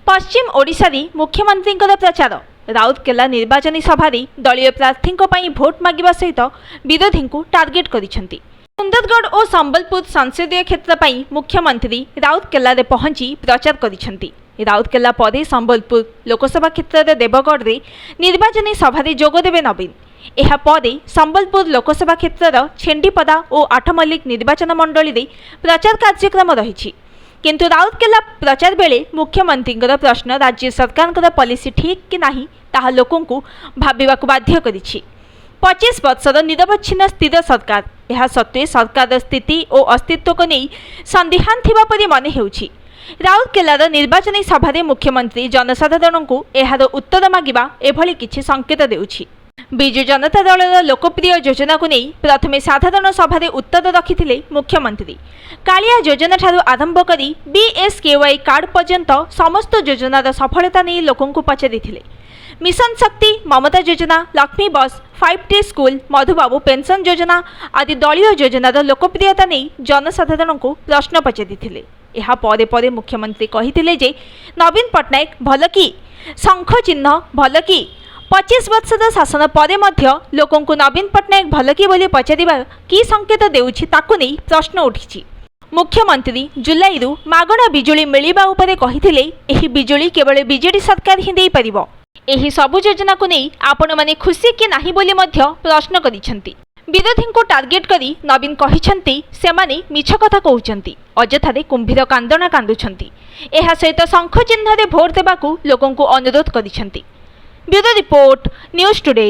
पश्चिम ओडिशा रे मुख्यमंत्री प्रचार राउरकेला निर्वाचन सभा दलीय प्रार्थी भोट मागिबा सहित विरोधी को टार्गेट करिसेंती। सुंदरगढ़ और संबलपुर संसदीय क्षेत्र पर मुख्यमंत्री राउरकेला रे पहुंची प्रचार करिसेंती। राउरकेला पर संबलपुर लोकसभा क्षेत्र देवगढ़ रे निर्वाचन सभा जोग देबे नवीन। एहा परे संबलपुर लोकसभा क्षेत्र छेंडीपदा और आठमल्लिक निर्वाचन मंडली रे प्रचार कार्यक्रम रही। किंतु राउरकेला प्रचार बेले मुख्यमंत्री प्रश्न राज्य सरकार पॉलिसी ठीक कि नहीं ताहा लोकों को भाविबाकु बाध्य करिछि। 25 वर्षर निरवच्छिन्न स्थिर सरकार यह सत्वे सरकार स्थिति और अस्तित्व को नहीं संदिहान थिबा परि मने हेउछि। राउरकेलार निर्वाचन सभा मुख्यमंत्री जनसाधारण को एहार उत्तर मागिबा एभली किछि संकेत देउछि। बिजु जनता दलर लोकप्रिय योजना को नहीं प्रथमे साधारण सभा उत्तर रखिथिले मुख्यमंत्री। कालिया योजना ठारू आरंभ करी बीएसकेवाई कार्ड पर्यंत समस्त योजनार सफलता नहीं लोकों को पचारिथिले। मिशन शक्ति, ममता योजना, लक्ष्मी बस, 5T स्कूल, मधुबाबू पेंशन योजना आदि दलीय योजनार लोकप्रियता नहीं जनसाधारण को प्रश्न पचारिथिले। एहा परे परे मुख्यमंत्री कहिथिले जे नवीन पट्टनायक भल कि शंख चिन्ह भल कि 25 वर्षर शासन पर लोकों को नवीन पट्टनायक भल कि बोली पचारिबा कि संकेत देउछि ताकु नै प्रश्न उठिछि। मुख्यमंत्री जुलाई मागणा बिजुली मिलिबा उपरे कहिथिले एही बिजुली केवल बीजेडी सरकार ही देई परिबो। एही सबु योजना को नै आपण माने खुशी कि नाही बोली मध्य प्रश्न करिसेंती। विरोधी को टार्गेट करी नवीन कहिसेंती सेमाने मिछ कथा कहउचंती, अजथारे कुंभीर कांदना कांदुछंती। एहा सहित शंख चिन्ह रे भोट देबाकू लोकों को अनुरोध करिसेंती। Bureau report news today.